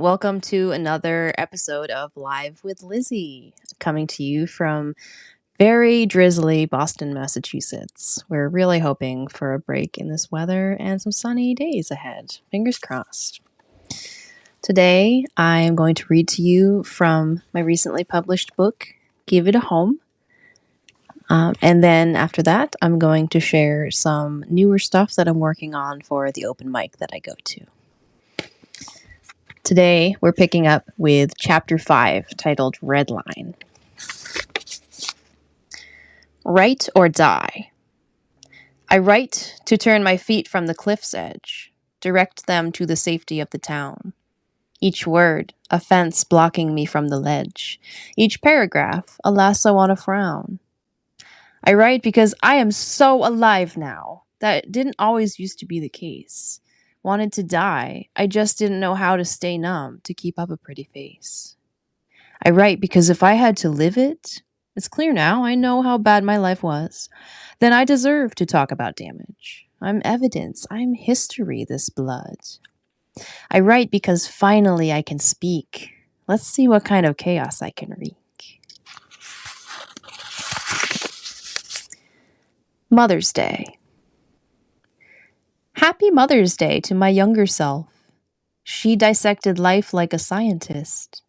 Welcome to another episode of Live with Lizzy, coming to you from very drizzly Boston, Massachusetts. We're really hoping for a break in this weather and some sunny days ahead. Fingers crossed. Today, I am going to read to you from my recently published book, Give It a Home. And then after that, I'm going to share some newer stuff that I'm working on for the open mic that I go to. Today, we're picking up with Chapter 5, titled Red Line. Write or die. I write to turn my feet from the cliff's edge, direct them to the safety of the town. Each word, a fence blocking me from the ledge. Each paragraph, a lasso on a frown. I write because I am so alive now. That didn't always used to be the case. Wanted to die, I just didn't know how to stay numb to keep up a pretty face. I write because if I had to live it, it's clear now, I know how bad my life was, then I deserve to talk about damage. I'm evidence, I'm history, this blood. I write because finally I can speak. Let's see what kind of chaos I can wreak. Mother's Day. Happy Mother's Day to my younger self. She dissected life like a scientist.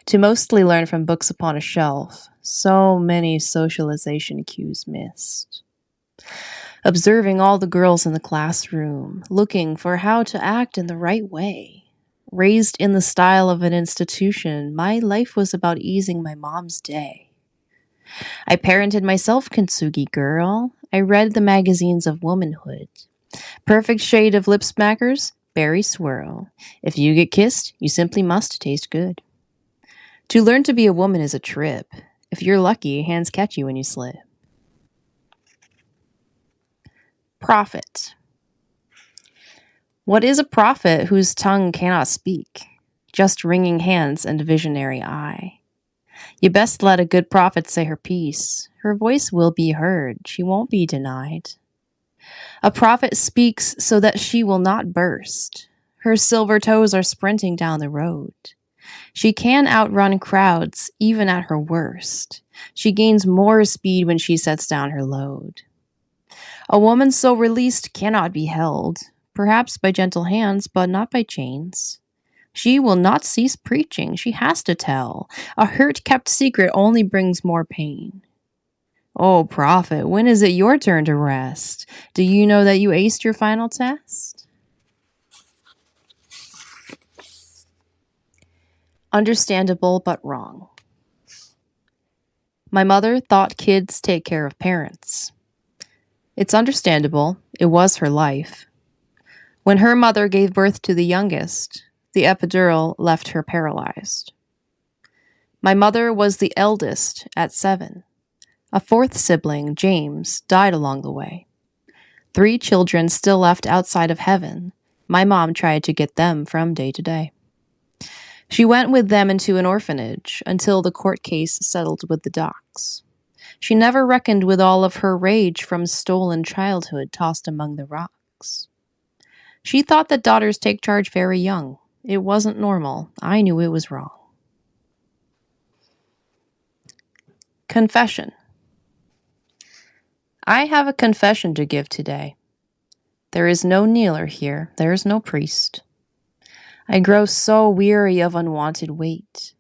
To mostly learn from books upon a shelf, so many socialization cues missed. Observing all the girls in the classroom, looking for how to act in the right way. Raised in the style of an institution, my life was about easing my mom's day. I parented myself, Kintsugi girl. I read the magazines of womanhood. Perfect shade of lip smackers, berry swirl. If you get kissed, you simply must taste good. To learn to be a woman is a trip. If you're lucky, hands catch you when you slip. Prophet. What is a prophet whose tongue cannot speak? Just wringing hands and a visionary eye. You best let a good prophet say her piece. Her voice will be heard. She won't be denied. A prophet speaks so that she will not burst. Her silver toes are sprinting down the road. She can outrun crowds, even at her worst. She gains more speed when she sets down her load. A woman so released cannot be held, perhaps by gentle hands, but not by chains. She will not cease preaching, she has to tell. A hurt kept secret only brings more pain. Oh, prophet, when is it your turn to rest? Do you know that you aced your final test? Understandable but wrong. My mother thought kids take care of parents. It's understandable. It was her life. When her mother gave birth to the youngest, the epidural left her paralyzed. My mother was the eldest at 7. A fourth sibling, James, died along the way. 3 children still left outside of heaven. My mom tried to get them from day to day. She went with them into an orphanage until the court case settled with the docs. She never reckoned with all of her rage from stolen childhood tossed among the rocks. She thought that daughters take charge very young. It wasn't normal. I knew it was wrong. Confession. I have a confession to give today. There is no kneeler here. There is no priest. I grow so weary of unwanted weight.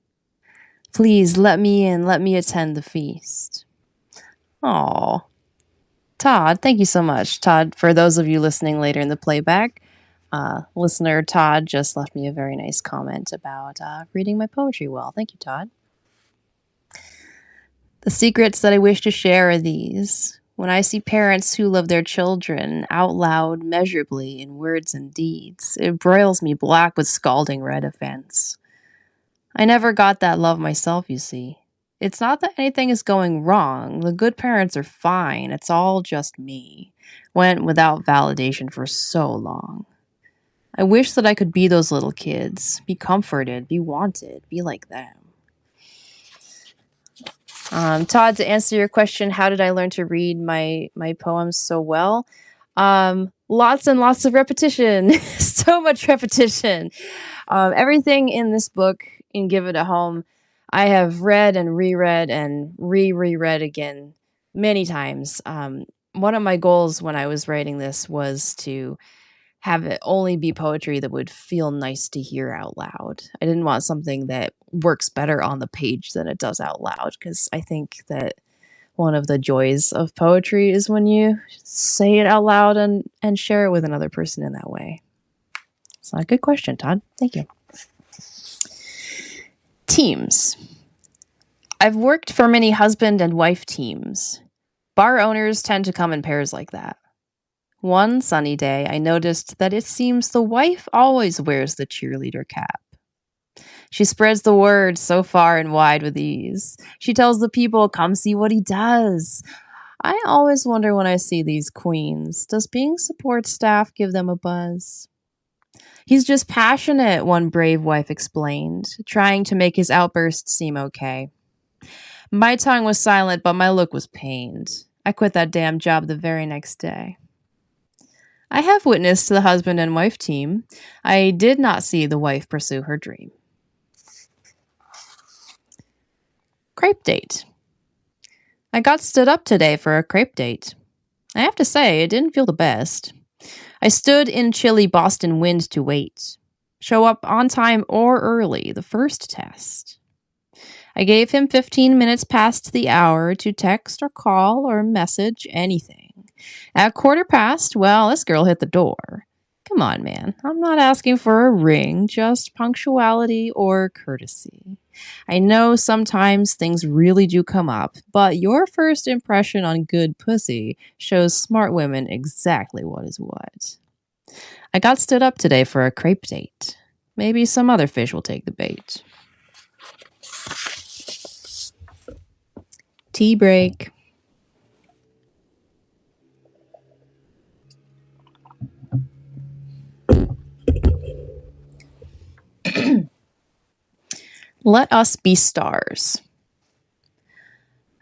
Please let me in, let me attend the feast. Aw. Todd, thank you so much. Todd, for those of you listening later in the playback, listener Todd just left me a very nice comment about reading my poetry well. Thank you, Todd. The secrets that I wish to share are these. When I see parents who love their children out loud measurably in words and deeds, it broils me black with scalding red offense. I never got that love myself, you see. It's not that anything is going wrong. The good parents are fine. It's all just me. Went without validation for so long. I wish that I could be those little kids, be comforted, be wanted, be like them. Todd, to answer your question, how did I learn to read my poems so well? Lots and lots of repetition. So much repetition. Everything in this book, in Give It a Home, I have read and reread and reread again many times. One of my goals when I was writing this was to have it only be poetry that would feel nice to hear out loud. I didn't want something that works better on the page than it does out loud, because I think that one of the joys of poetry is when you say it out loud and share it with another person in that way. So, a good question, Todd. Thank you. Teams. I've worked for many husband and wife teams. Bar owners tend to come in pairs like that. One sunny day, I noticed that it seems the wife always wears the cheerleader cap. She spreads the word so far and wide with ease. She tells the people, come see what he does. I always wonder when I see these queens, does being support staff give them a buzz? He's just passionate, one brave wife explained, trying to make his outburst seem okay. My tongue was silent, but my look was pained. I quit that damn job the very next day. I have witnessed the husband and wife team. I did not see the wife pursue her dream. Crepe date. I got stood up today for a crepe date. I have to say, it didn't feel the best. I stood in chilly Boston wind to wait. Show up on time or early, the first test. I gave him 15 minutes past the hour to text or call or message anything. At 1:15, well, this girl hit the door. Come on, man. I'm not asking for a ring, just punctuality or courtesy. I know sometimes things really do come up, but your first impression on good pussy shows smart women exactly what is what. I got stood up today for a crepe date. Maybe some other fish will take the bait. Tea break. Let us be stars.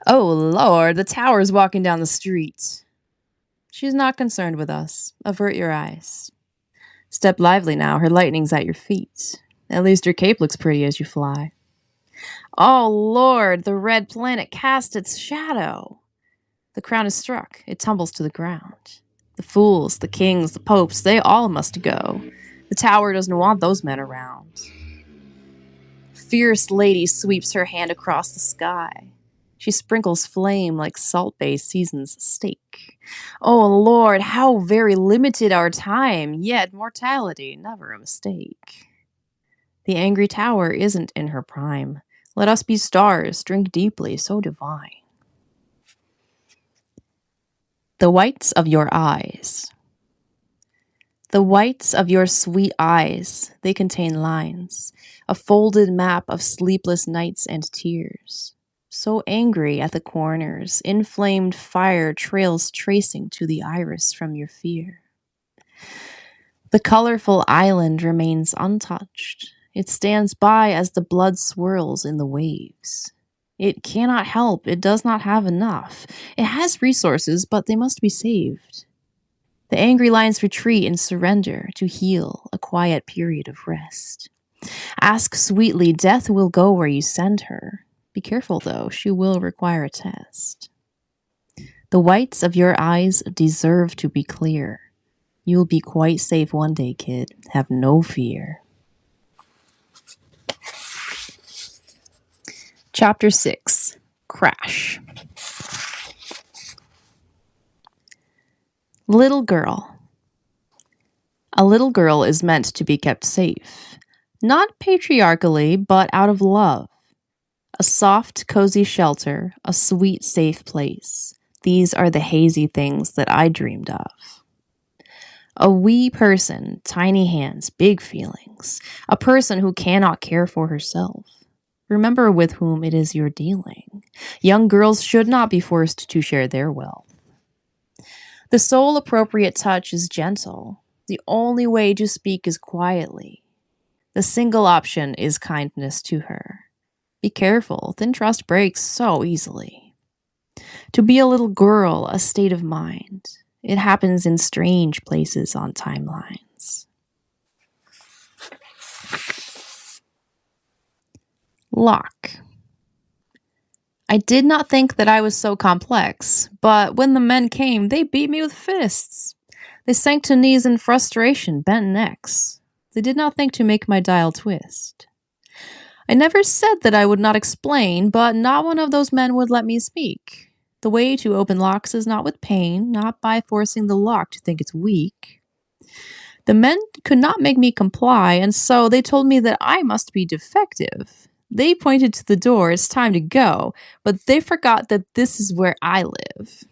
Oh, Lord, the tower's walking down the street. She's not concerned with us. Avert your eyes. Step lively now, her lightning's at your feet. At least your cape looks pretty as you fly. Oh, Lord, the red planet cast its shadow. The crown is struck. It tumbles to the ground. The fools, the kings, the popes, they all must go. The tower doesn't want those men around. Fierce lady sweeps her hand across the sky. She sprinkles flame like Salt Bay seasons steak. Oh, Lord, how very limited our time, yet mortality never a mistake. The angry tower isn't in her prime. Let us be stars, drink deeply, so divine. The whites of your eyes. The whites of your sweet eyes, they contain lines, a folded map of sleepless nights and tears. So angry at the corners, inflamed fire trails tracing to the iris from your fear. The colorful island remains untouched. It stands by as the blood swirls in the waves. It cannot help, it does not have enough. It has resources, but they must be saved. The angry lions retreat and surrender to heal a quiet period of rest. Ask sweetly, death will go where you send her. Be careful, though, she will require a test. The whites of your eyes deserve to be clear. You'll be quite safe one day, kid. Have no fear. Chapter 6. Crash. Little girl. A little girl is meant to be kept safe. Not patriarchally, but out of love. A soft, cozy shelter, a sweet, safe place. These are the hazy things that I dreamed of. A wee person, tiny hands, big feelings. A person who cannot care for herself. Remember with whom it is you're dealing. Young girls should not be forced to share their wealth. The sole appropriate touch is gentle. The only way to speak is quietly. The single option is kindness to her. Be careful, then trust breaks so easily. To be a little girl, a state of mind. It happens in strange places on timelines. Lock. I did not think that I was so complex, but when the men came, they beat me with fists. They sank to knees in frustration, bent necks. They did not think to make my dial twist. I never said that I would not explain, but not one of those men would let me speak. The way to open locks is not with pain, not by forcing the lock to think it's weak. The men could not make me comply, and so they told me that I must be defective. They pointed to the door, it's time to go, but they forgot that this is where I live.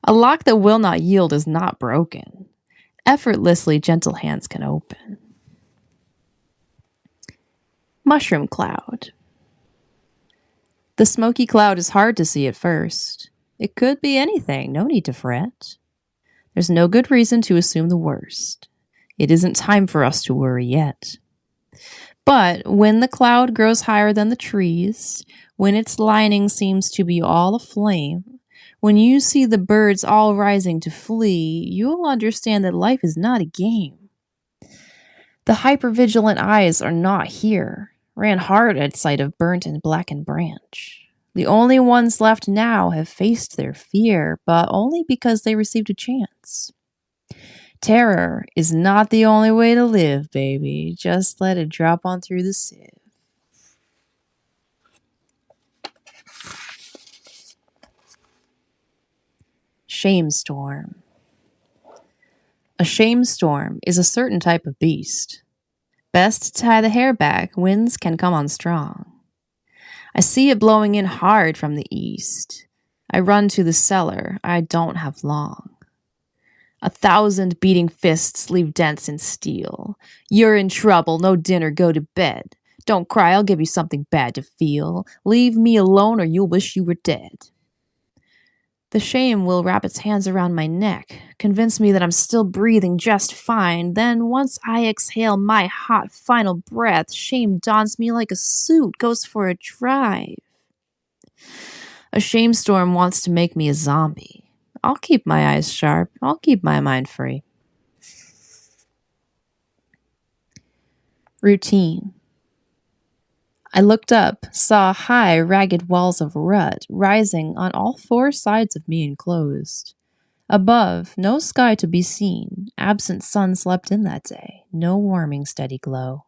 A lock that will not yield is not broken. Effortlessly, gentle hands can open. Mushroom cloud. The smoky cloud is hard to see at first. It could be anything, no need to fret. There's no good reason to assume the worst. It isn't time for us to worry yet. But when the cloud grows higher than the trees, when its lining seems to be all aflame, when you see the birds all rising to flee, you'll understand that life is not a game. The hypervigilant eyes are not here, ran hard at sight of burnt and blackened branch. The only ones left now have faced their fear, but only because they received a chance. Terror is not the only way to live, baby. Just let it drop on through the sieve. Shame storm. A shame storm is a certain type of beast. Best to tie the hair back, winds can come on strong. I see it blowing in hard from the east. I run to the cellar, I don't have long. 1,000 beating fists leave dents in steel. You're in trouble, no dinner, go to bed. Don't cry, I'll give you something bad to feel. Leave me alone or you'll wish you were dead. The shame will wrap its hands around my neck, convince me that I'm still breathing just fine. Then once I exhale my hot final breath, shame dons me like a suit, goes for a drive. A shame storm wants to make me a zombie. I'll keep my eyes sharp. I'll keep my mind free. Routine. I looked up, saw high, ragged walls of rut rising on all four sides of me enclosed. Above, no sky to be seen. Absent sun slept in that day. No warming, steady glow.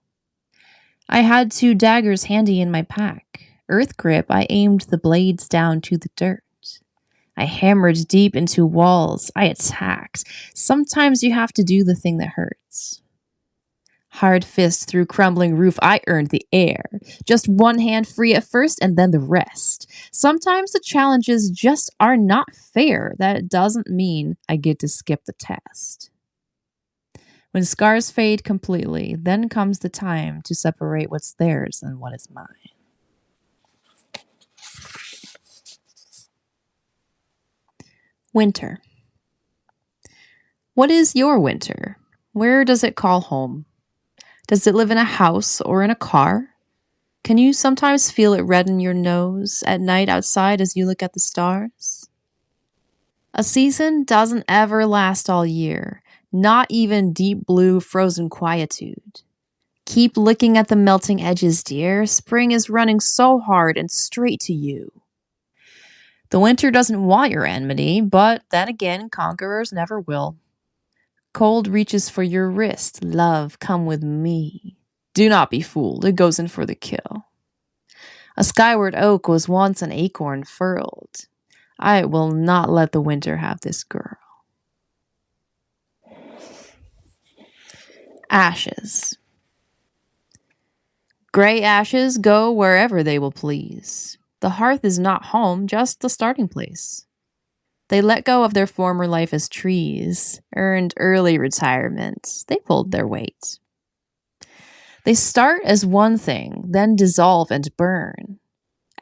I had 2 daggers handy in my pack. Earth grip, I aimed the blades down to the dirt. I hammered deep into walls. I attacked. Sometimes you have to do the thing that hurts. Hard fist through crumbling roof, I earned the air. Just one hand free at first and then the rest. Sometimes the challenges just are not fair. That doesn't mean I get to skip the test. When scars fade completely, then comes the time to separate what's theirs and what is mine. Winter. What is your winter? Where does it call home? Does it live in a house or in a car? Can you sometimes feel it redden your nose at night outside as you look at the stars? A season doesn't ever last all year, not even deep blue frozen quietude. Keep looking at the melting edges, dear. Spring is running so hard and straight to you. The winter doesn't want your enmity, but then again, conquerors never will. Cold reaches for your wrist. Love, come with me. Do not be fooled. It goes in for the kill. A skyward oak was once an acorn furled. I will not let the winter have this girl. Ashes. Gray ashes go wherever they will please. The hearth is not home, just the starting place. They let go of their former life as trees, earned early retirement. They pulled their weight. They start as one thing, then dissolve and burn.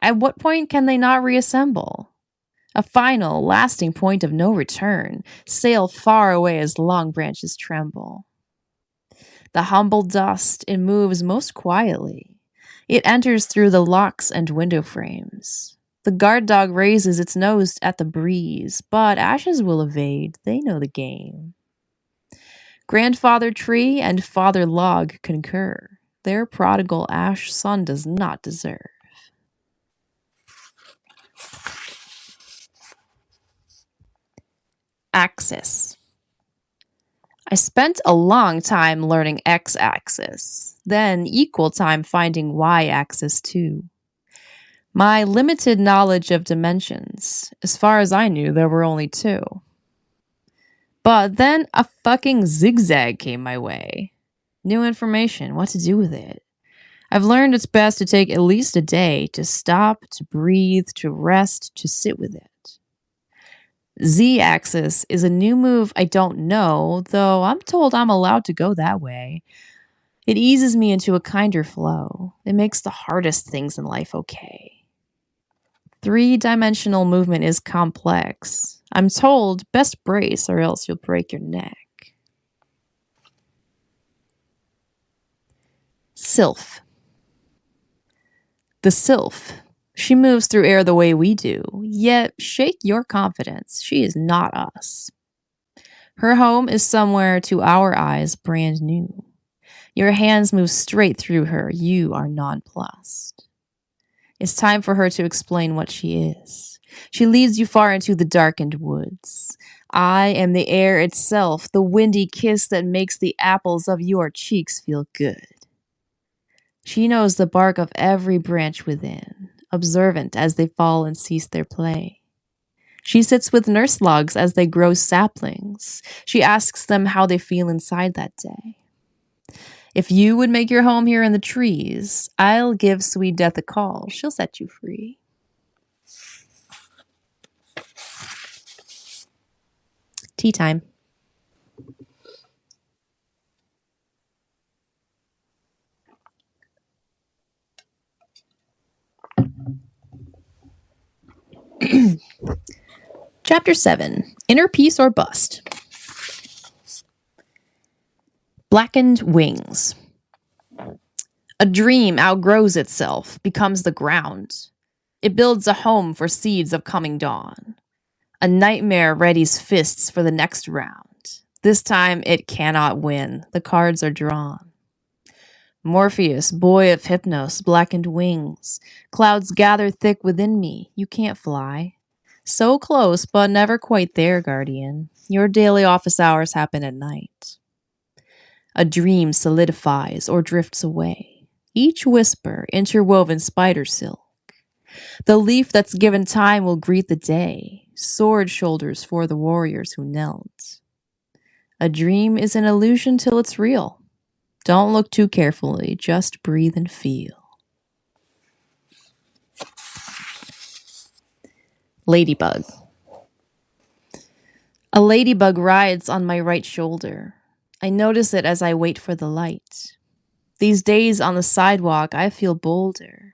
At what point can they not reassemble? A final, lasting point of no return, sail far away as long branches tremble. The humble dust, it moves most quietly. It enters through the locks and window frames. The guard dog raises its nose at the breeze, but ashes will evade. They know the game. Grandfather tree and father log concur. Their prodigal ash son does not deserve. Axis. I spent a long time learning x-axis, then equal time finding y-axis too. My limited knowledge of dimensions, as far as I knew, there were only two. But then a fucking zigzag came my way. New information, what to do with it. I've learned it's best to take at least a day to stop, to breathe, to rest, to sit with it. Z-axis is a new move I don't know, though I'm told I'm allowed to go that way. It eases me into a kinder flow. It makes the hardest things in life okay. 3-dimensional movement is complex. I'm told best brace or else you'll break your neck. Sylph. The sylph. She moves through air the way we do, yet shake your confidence. She is not us. Her home is somewhere to our eyes brand new. Your hands move straight through her. You are nonplussed. It's time for her to explain what she is. She leads you far into the darkened woods. I am the air itself, the windy kiss that makes the apples of your cheeks feel good. She knows the bark of every branch within, observant as they fall and cease their play. She sits with nurse logs as they grow saplings. She asks them how they feel inside that day. If you would make your home here in the trees, I'll give Sweet Death a call. She'll set you free. Tea time. Chapter 7. Inner Peace or Bust. Blackened Wings. A dream outgrows itself, becomes the ground. It builds a home for seeds of coming dawn. A nightmare readies fists for the next round. This time it cannot win. The cards are drawn. Morpheus, boy of Hypnos, blackened wings. Clouds gather thick within me. You can't fly. So close, but never quite there, guardian. Your daily office hours happen at night. A dream solidifies or drifts away. Each whisper, interwoven spider silk. The leaf that's given time will greet the day. Sword shoulders for the warriors who knelt. A dream is an illusion till it's real. Don't look too carefully, just breathe and feel. Ladybug. A ladybug rides on my right shoulder. I notice it as I wait for the light. These days on the sidewalk, I feel bolder.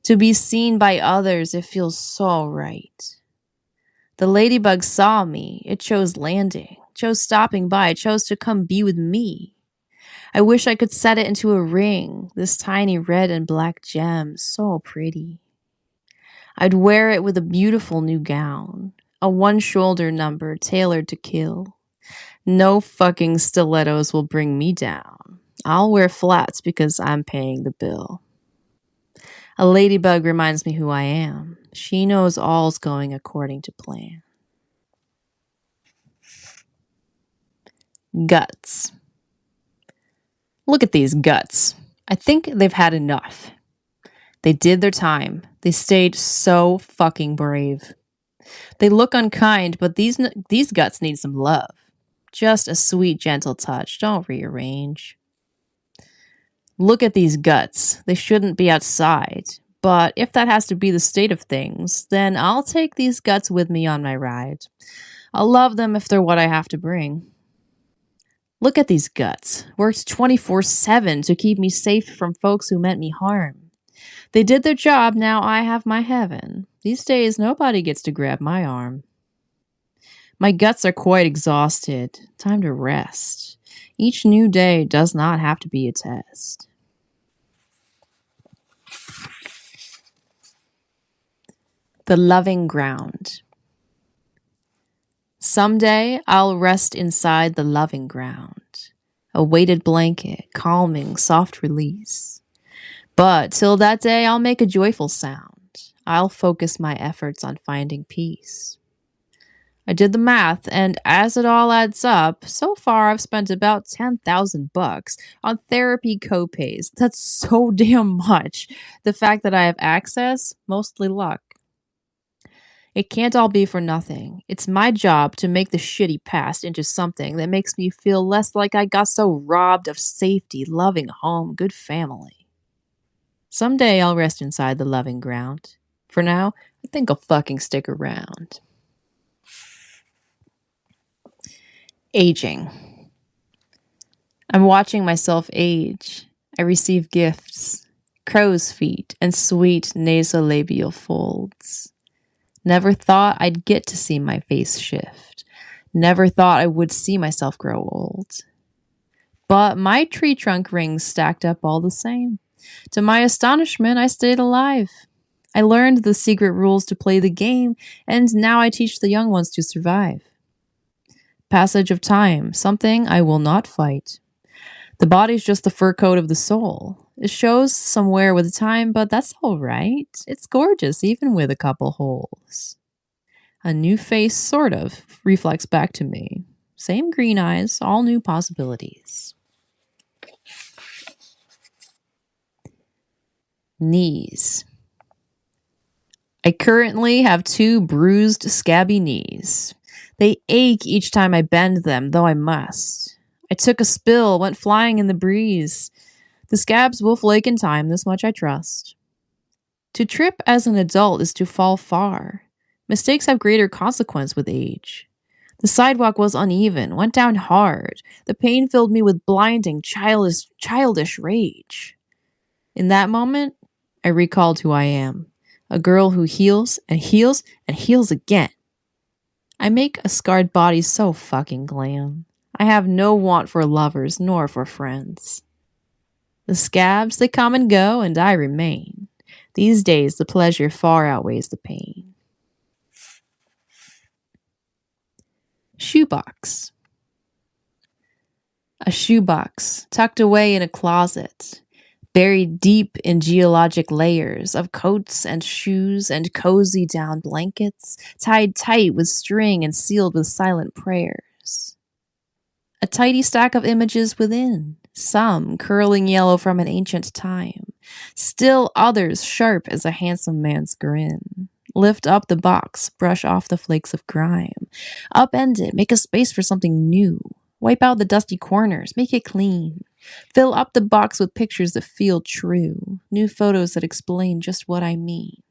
To be seen by others, it feels so right. The ladybug saw me. It chose landing, chose stopping by, it chose to come be with me. I wish I could set it into a ring, this tiny red and black gem, so pretty. I'd wear it with a beautiful new gown, a one-shoulder number tailored to kill. No fucking stilettos will bring me down. I'll wear flats because I'm paying the bill. A ladybug reminds me who I am. She knows all's going according to plan. Guts. Look at these guts. I think they've had enough. They did their time. They stayed so fucking brave. They look unkind, but these guts need some love. Just a sweet, gentle touch. Don't rearrange. Look at these guts. They shouldn't be outside. But if that has to be the state of things, then I'll take these guts with me on my ride. I'll love them if they're what I have to bring. Look at these guts. Worked 24/7 to keep me safe from folks who meant me harm. They did their job, now I have my heaven. These days, nobody gets to grab my arm. My guts are quite exhausted. Time to rest. Each new day does not have to be a test. The loving ground. Someday I'll rest inside the loving ground. A weighted blanket, calming, soft release. But till that day, I'll make a joyful sound. I'll focus my efforts on finding peace. I did the math, and as it all adds up, so far I've spent about $10,000 on therapy copays. That's so damn much. The fact that I have access, mostly luck. It can't all be for nothing. It's my job to make the shitty past into something that makes me feel less like I got so robbed of safety, loving home, good family. Someday I'll rest inside the loving ground. For now, I think I'll fucking stick around. Aging. I'm watching myself age. I receive gifts, crow's feet, and sweet nasolabial folds. Never thought I'd get to see my face shift. Never thought I would see myself grow old. But my tree trunk rings stacked up all the same. To my astonishment, I stayed alive. I learned the secret rules to play the game, and now I teach the young ones to survive. Passage of time, something I will not fight. The body's just the fur coat of the soul. It shows some wear with time, but that's all right. It's gorgeous, even with a couple holes. A new face, sort of, reflects back to me. Same green eyes, all new possibilities. Knees. I currently have 2 bruised, scabby knees. They ache each time I bend them, though I must. I took a spill, went flying in the breeze. The scabs will flake in time, this much I trust. To trip as an adult is to fall far. Mistakes have greater consequence with age. The sidewalk was uneven, went down hard. The pain filled me with blinding, childish rage. In that moment, I recalled who I am. A girl who heals and heals and heals again. I make a scarred body so fucking glam. I have no want for lovers nor for friends. The scabs, they come and go, and I remain. These days, the pleasure far outweighs the pain. Shoebox. A shoebox tucked away in a closet, buried deep in geologic layers of coats and shoes and cozy down blankets, tied tight with string and sealed with silent prayers. A tidy stack of images within, some curling yellow from an ancient time, still others sharp as a handsome man's grin. Lift up the box, brush off the flakes of grime. Upend it, make a space for something new. Wipe out the dusty corners, make it clean. Fill up the box with pictures that feel true, new photos that explain just what I mean.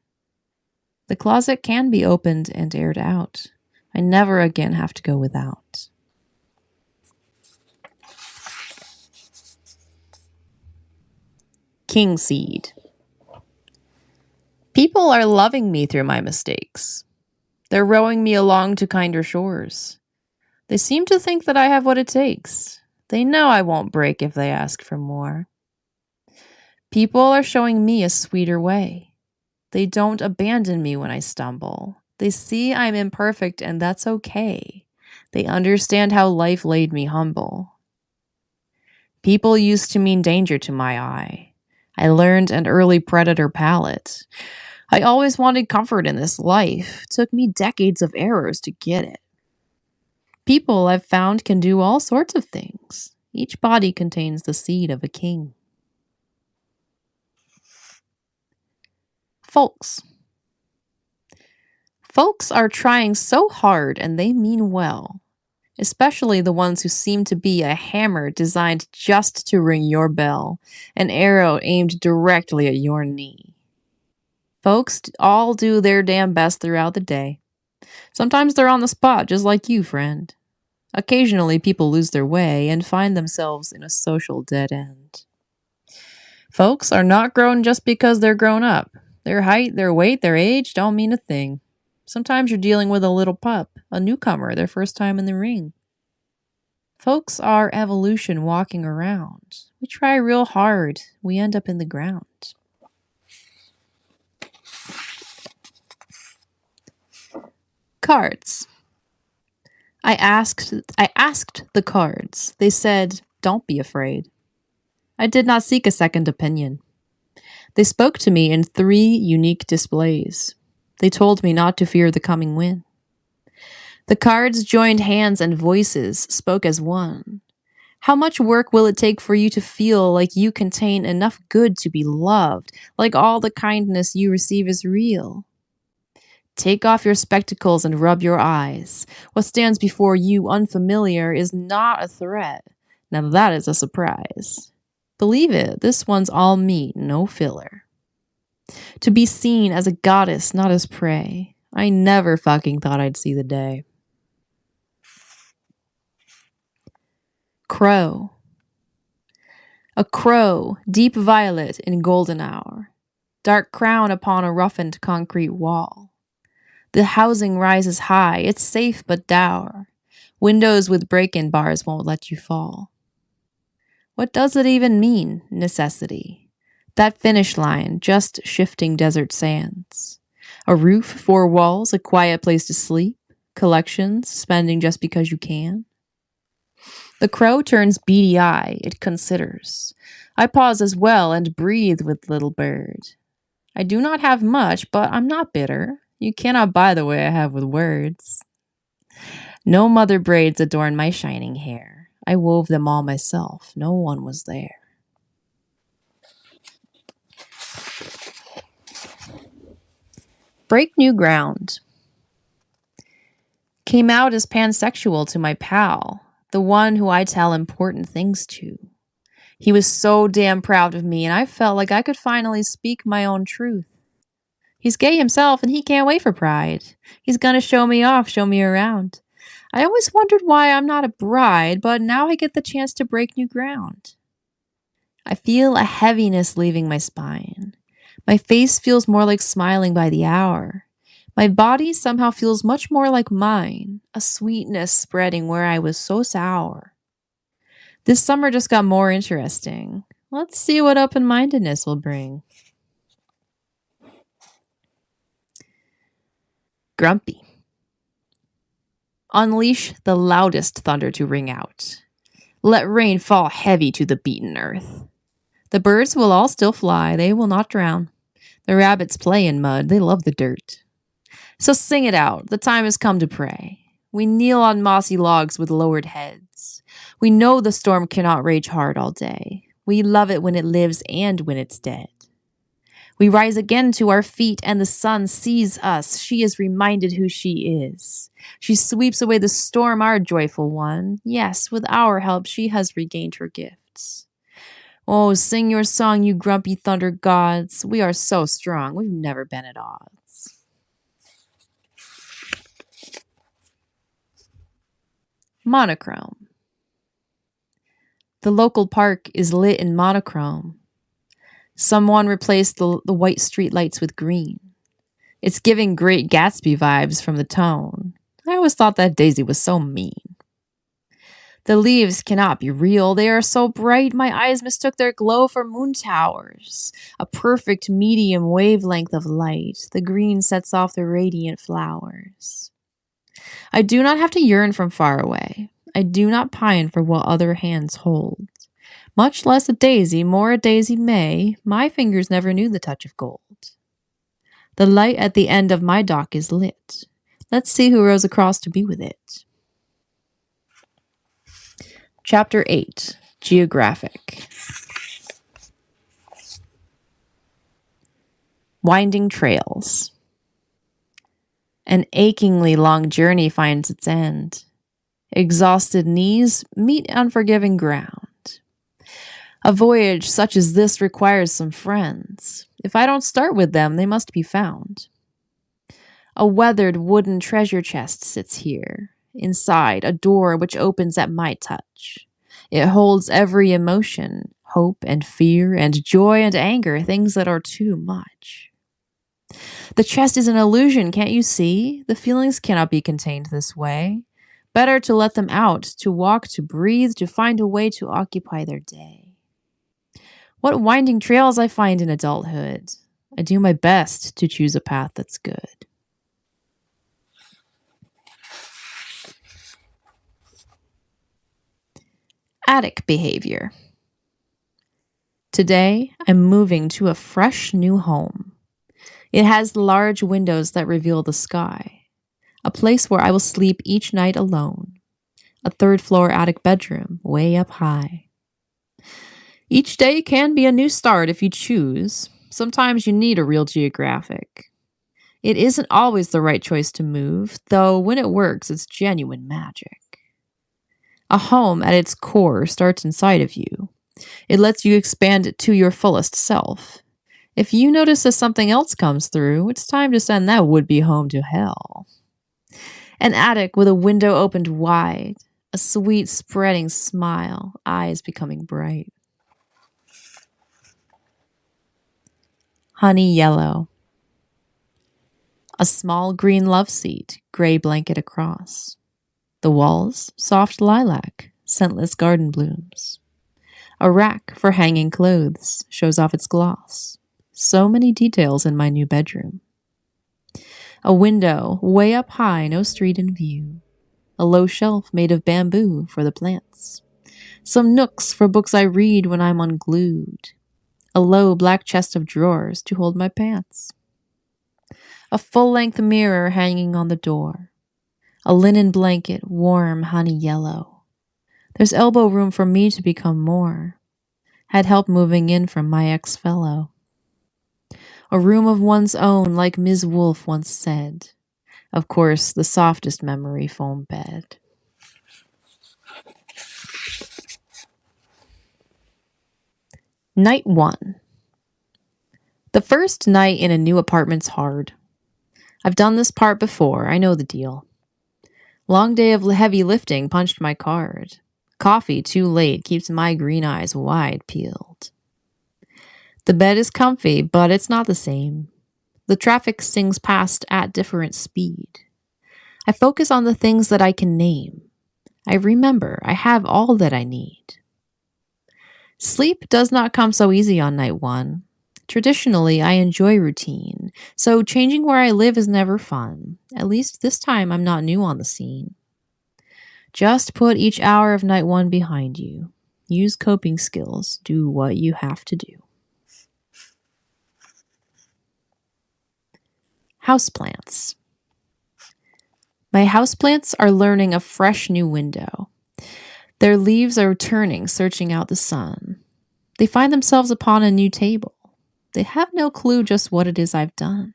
The closet can be opened and aired out. I never again have to go without. King seed. People are loving me through my mistakes. They're rowing me along to kinder shores. They seem to think that I have what it takes. They know I won't break if they ask for more. People are showing me a sweeter way. They don't abandon me when I stumble. They see I'm imperfect and that's okay. They understand how life laid me humble. People used to mean danger to my eye. I learned an early predator palate. I always wanted comfort in this life. It took me decades of errors to get it. People I've found can do all sorts of things. Each body contains the seed of a king. Folks. Folks are trying so hard and they mean well. Especially the ones who seem to be a hammer designed just to ring your bell, an arrow aimed directly at your knee. Folks all do their damn best throughout the day. Sometimes they're on the spot, just like you, friend. Occasionally, people lose their way and find themselves in a social dead end. Folks are not grown just because they're grown up. Their height, their weight, their age don't mean a thing. Sometimes you're dealing with a little pup, a newcomer, their first time in the ring. Folks are evolution walking around. We try real hard. We end up in the ground. cards. I asked the cards. They said, "Don't be afraid." I did not seek a second opinion. They spoke to me in 3 unique displays. They told me not to fear the coming win. The cards joined hands and voices spoke as one. How much work will it take for you to feel like you contain enough good to be loved, like all the kindness you receive is real? Take off your spectacles and rub your eyes. What stands before you unfamiliar is not a threat. Now that is a surprise. Believe it, this one's all meat, no filler. To be seen as a goddess, not as prey. I never fucking thought I'd see the day. Crow. A crow, deep violet in golden hour. Dark crown upon a roughened concrete wall. The housing rises high, it's safe but dour. Windows with break-in bars won't let you fall. What does it even mean, necessity? That finish line, just shifting desert sands. A roof, 4 walls, a quiet place to sleep. Collections, spending just because you can. The crow turns beady eye, it considers. I pause as well and breathe with little bird. I do not have much, but I'm not bitter. You cannot buy the way I have with words. No mother braids adorn my shining hair. I wove them all myself. No one was there. Break new ground. Came out as pansexual to my pal, the one who I tell important things to. He was so damn proud of me, and I felt like I could finally speak my own truth. He's gay himself, and he can't wait for Pride. He's gonna show me off, show me around. I always wondered why I'm not a bride, but now I get the chance to break new ground. I feel a heaviness leaving my spine. My face feels more like smiling by the hour. My body somehow feels much more like mine, a sweetness spreading where I was so sour. This summer just got more interesting. Let's see what open-mindedness will bring. Grumpy. Unleash the loudest thunder to ring out. Let rain fall heavy to the beaten earth. The birds will all still fly, they will not drown. The rabbits play in mud, they love the dirt. So sing it out, the time has come to pray. We kneel on mossy logs with lowered heads. We know the storm cannot rage hard all day. We love it when it lives and when it's dead. We rise again to our feet and the sun sees us. She is reminded who she is. She sweeps away the storm, our joyful one. Yes, with our help, she has regained her gifts. Oh, sing your song, you grumpy thunder gods. We are so strong, we've never been at odds. Monochrome. The local park is lit in monochrome. Someone replaced the white street lights with green. It's giving Great Gatsby vibes from the tone. I always thought that Daisy was so mean. The leaves cannot be real. They are so bright, my eyes mistook their glow for moon towers. A perfect medium wavelength of light. The green sets off the radiant flowers. I do not have to yearn from far away. I do not pine for what other hands hold. Much less a daisy, more a daisy may. My fingers never knew the touch of gold. The light at the end of my dock is lit. Let's see who rows across to be with it. Chapter 8, Geographic. Winding trails. An achingly long journey finds its end. Exhausted knees meet unforgiving ground. A voyage such as this requires some friends. If I don't start with them, they must be found. A weathered wooden treasure chest sits here. Inside, a door which opens at my touch. It holds every emotion, hope and fear and joy and anger, things that are too much. The chest is an illusion, can't you see? The feelings cannot be contained this way. Better to let them out, to walk, to breathe, to find a way to occupy their day. What winding trails I find in adulthood. I do my best to choose a path that's good. Attic behavior. Today, I'm moving to a fresh new home. It has large windows that reveal the sky, a place where I will sleep each night alone, a third-floor attic bedroom way up high. Each day can be a new start if you choose. Sometimes you need a real geographic. It isn't always the right choice to move, though when it works, it's genuine magic. A home at its core starts inside of you. It lets you expand it to your fullest self. If you notice that something else comes through, it's time to send that would-be home to hell. An attic with a window opened wide, a sweet spreading smile, eyes becoming bright. Honey yellow. A small green love seat, gray blanket across. The walls, soft lilac, scentless garden blooms. A rack for hanging clothes shows off its gloss. So many details in my new bedroom. A window way up high, no street in view. A low shelf made of bamboo for the plants. Some nooks for books I read when I'm unglued. A low black chest of drawers to hold my pants. A full-length mirror hanging on the door. A linen blanket, warm honey yellow. There's elbow room for me to become more. Had help moving in from my ex-fellow. A room of one's own, like Ms. Wolfe once said. Of course, the softest memory foam bed. Night 1. The first night in a new apartment's hard. I've done this part before, I know the deal. Long day of heavy lifting punched my card. Coffee too late keeps my green eyes wide peeled. The bed is comfy, but it's not the same. The traffic sings past at different speed. I focus on the things that I can name. I remember I have all that I need. Sleep does not come so easy on night 1. Traditionally, I enjoy routine, so changing where I live is never fun. At least this time I'm not new on the scene. Just put each hour of night 1 behind you. Use coping skills. Do what you have to do. Houseplants. My houseplants are learning a fresh new window. Their leaves are turning, searching out the sun. They find themselves upon a new table. They have no clue just what it is I've done.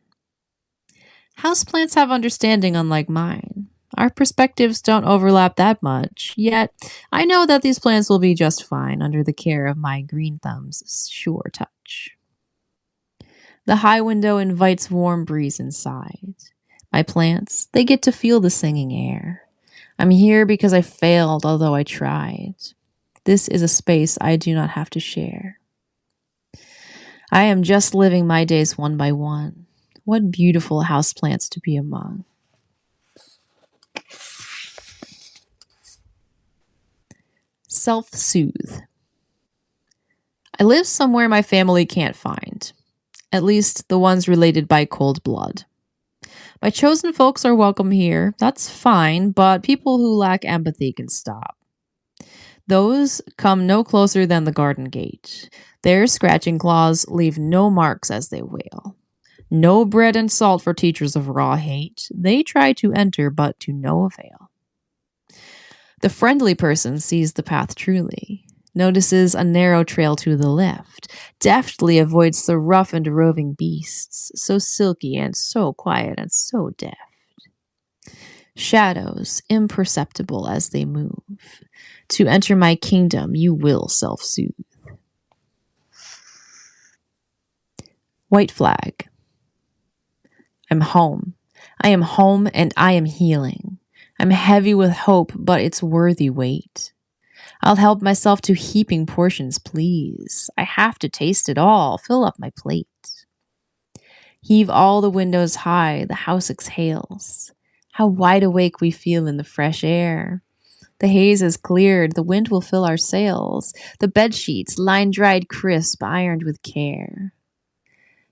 Houseplants have understanding unlike mine. Our perspectives don't overlap that much, yet I know that these plants will be just fine under the care of my green thumb's sure touch. The high window invites warm breeze inside. My plants, they get to feel the singing air. I'm here because I failed, although I tried. This is a space I do not have to share. I am just living my days one by one. What beautiful houseplants to be among. Self-soothe. I live somewhere my family can't find. At least the ones related by cold blood. My chosen folks are welcome here. That's fine, but people who lack empathy can stop. Those come no closer than the garden gate. Their scratching claws leave no marks as they wail. No bread and salt for teachers of raw hate. They try to enter, but to no avail. The friendly person sees the path truly, notices a narrow trail to the left, deftly avoids the rough and roving beasts, so silky and so quiet and so deft. Shadows, imperceptible as they move. To enter my kingdom, you will self-soothe. White flag. I'm home. I am home and I am healing. I'm heavy with hope, but it's worthy weight. I'll help myself to heaping portions, please. I have to taste it all. Fill up my plate. Heave all the windows high. The house exhales. How wide awake we feel in the fresh air. The haze has cleared. The wind will fill our sails. The bed sheets, line-dried crisp, ironed with care.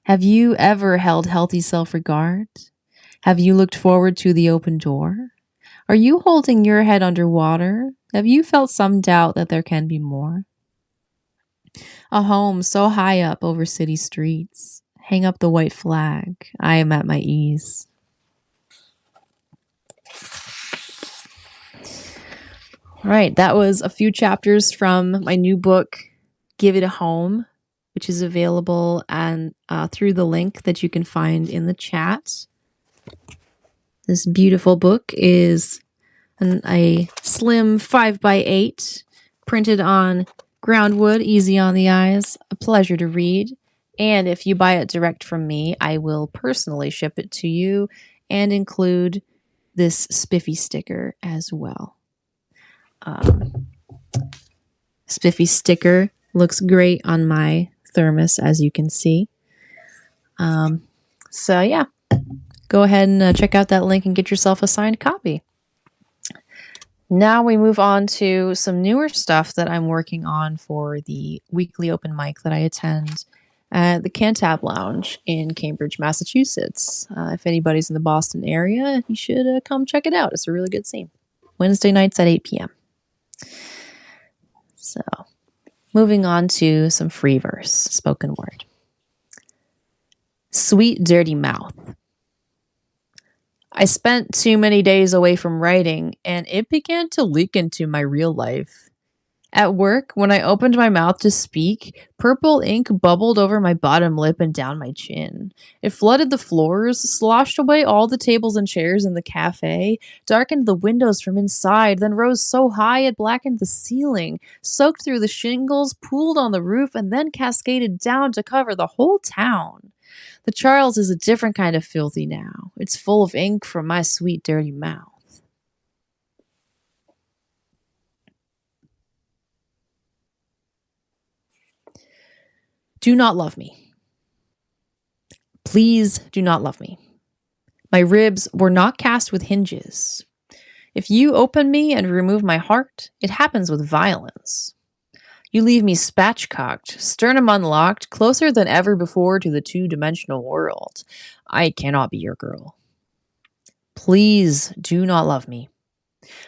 Have you ever held healthy self-regard? Have you looked forward to the open door? Are you holding your head underwater? Have you felt some doubt that there can be more? A home so high up over city streets. Hang up the white flag. I am at my ease. All right, that was a few chapters from my new book, Give It a Home, which is available and through the link that you can find in the chat. This beautiful book is a slim 5x8 printed on groundwood, easy on the eyes, a pleasure to read. And if you buy it direct from me, I will personally ship it to you and include this spiffy sticker as well. Spiffy sticker looks great on my thermos, as you can see. So yeah, go ahead and check out that link and get yourself a signed copy. Now we move on to some newer stuff that I'm working on for the weekly open mic that I attend at the Cantab Lounge in Cambridge, Massachusetts. If anybody's in the Boston area, you should come check it out. It's a really good scene. Wednesday nights at 8 p.m. So, moving on to some free verse, spoken word. Sweet dirty mouth. I spent too many days away from writing, and it began to leak into my real life. At work, when I opened my mouth to speak, purple ink bubbled over my bottom lip and down my chin. It flooded the floors, sloshed away all the tables and chairs in the cafe, darkened the windows from inside, then rose so high it blackened the ceiling, soaked through the shingles, pooled on the roof, and then cascaded down to cover the whole town. The Charles is a different kind of filthy now. It's full of ink from my sweet dirty mouth. Do not love me. Please do not love me. My ribs were not cast with hinges. If you open me and remove my heart, it happens with violence. You leave me spatchcocked, sternum unlocked, closer than ever before to the two-dimensional world. I cannot be your girl. Please do not love me.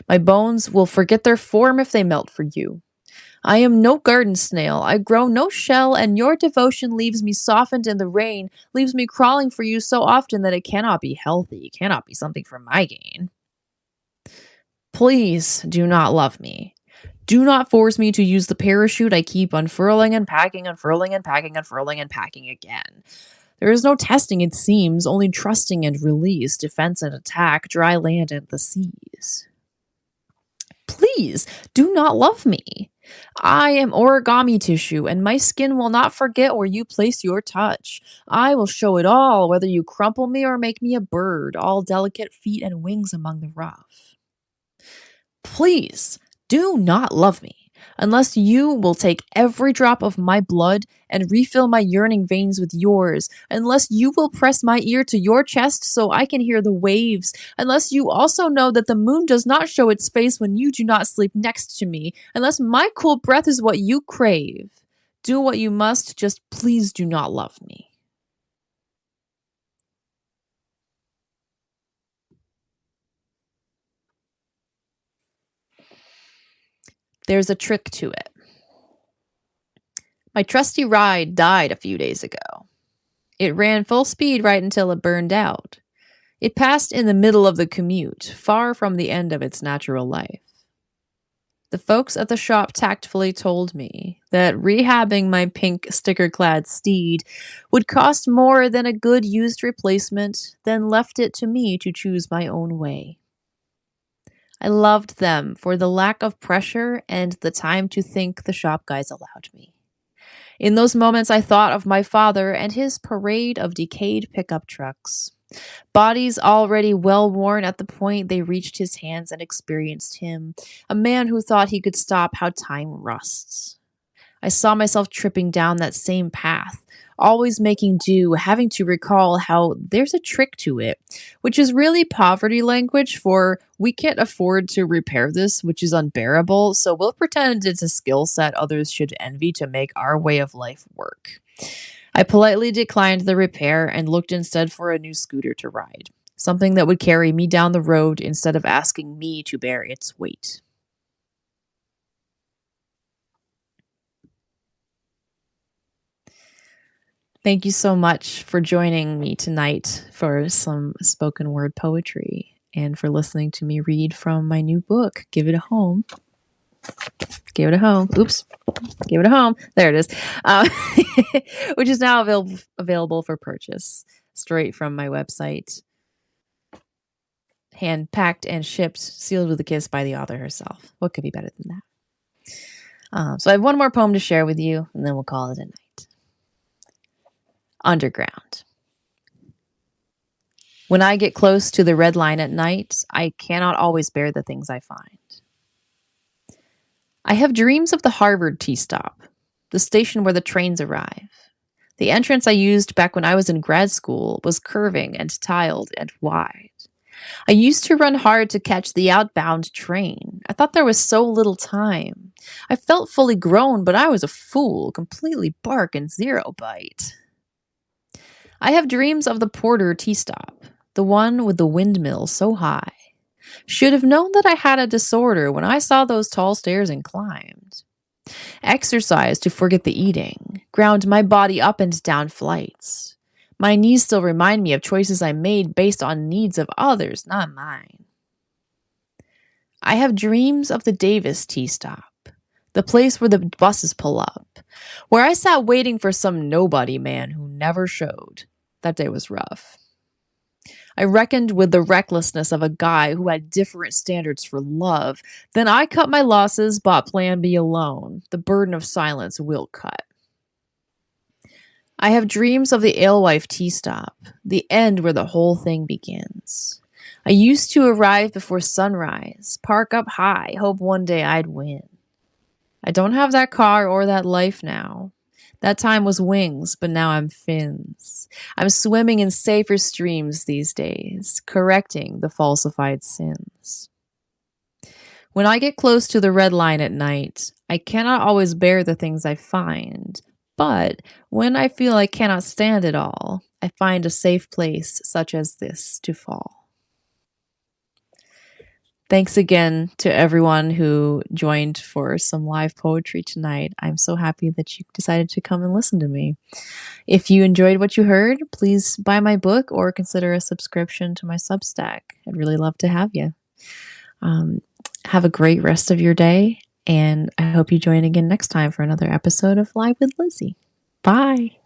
My bones will forget their form if they melt for you. I am no garden snail, I grow no shell, and your devotion leaves me softened in the rain, leaves me crawling for you so often that it cannot be healthy, cannot be something for my gain. Please do not love me. Do not force me to use the parachute I keep unfurling and packing, unfurling and packing, unfurling and packing again. There is no testing, it seems, only trusting and release, defense and attack, dry land and the seas. Please do not love me. I am origami tissue, and my skin will not forget where you place your touch. I will show it all, whether you crumple me or make me a bird, all delicate feet and wings among the rough. Please do not love me, unless you will take every drop of my blood and refill my yearning veins with yours, unless you will press my ear to your chest so I can hear the waves, unless you also know that the moon does not show its face when you do not sleep next to me, unless my cool breath is what you crave. Do what you must, just please do not love me. There's a trick to it. My trusty ride died a few days ago. It ran full speed right until it burned out. It passed in the middle of the commute, far from the end of its natural life. The folks at the shop tactfully told me that rehabbing my pink sticker-clad steed would cost more than a good used replacement, then left it to me to choose my own way. I loved them for the lack of pressure and the time to think the shop guys allowed me. In those moments, I thought of my father and his parade of decayed pickup trucks. Bodies already well worn at the point they reached his hands and experienced him, a man who thought he could stop how time rusts. I saw myself tripping down that same path, always making do, having to recall how there's a trick to it, which is really poverty language for we can't afford to repair this, which is unbearable, so we'll pretend it's a skill set others should envy to make our way of life work. I politely declined the repair and looked instead for a new scooter to ride. something that would carry me down the road instead of asking me to bear its weight. Thank you so much for joining me tonight for some spoken word poetry and for listening to me read from my new book, Give It a Home. Give It a Home. Oops. Give It a Home. There it is. Which is now available for purchase straight from my website. Hand packed and shipped, sealed with a kiss by the author herself. What could be better than that? So I have one more poem to share with you, and then we'll call it a night. Underground. When I get close to the red line at night, I cannot always bear the things I find. I have dreams of the Harvard T-stop, the station where the trains arrive. The entrance I used back when I was in grad school was curving and tiled and wide. I used to run hard to catch the outbound train. I thought there was so little time. I felt fully grown, but I was a fool, completely bark and zero bite. I have dreams of the Porter T-stop, the one with the windmill so high. Should have known that I had a disorder when I saw those tall stairs and climbed. Exercise to forget the eating, ground my body up and down flights. My knees still remind me of choices I made based on needs of others, not mine. I have dreams of the Davis T-stop, the place where the buses pull up, where I sat waiting for some nobody man who never showed. That day was rough. I reckoned with the recklessness of a guy who had different standards for love. Then I cut my losses, bought Plan B alone. The burden of silence will cut. I have dreams of the alewife T-stop, the end where the whole thing begins. I used to arrive before sunrise, park up high, hope one day I'd win. I don't have that car or that life now. That time was wings, but now I'm fins. I'm swimming in safer streams these days, correcting the falsified sins. When I get close to the red line at night, I cannot always bear the things I find. But when I feel I cannot stand it all, I find a safe place such as this to fall. Thanks again to everyone who joined for some live poetry tonight. I'm so happy that you decided to come and listen to me. If you enjoyed what you heard, please buy my book or consider a subscription to my Substack. I'd really love to have you. Have a great rest of your day, and I hope you join again next time for another episode of Live with Lizzy. Bye.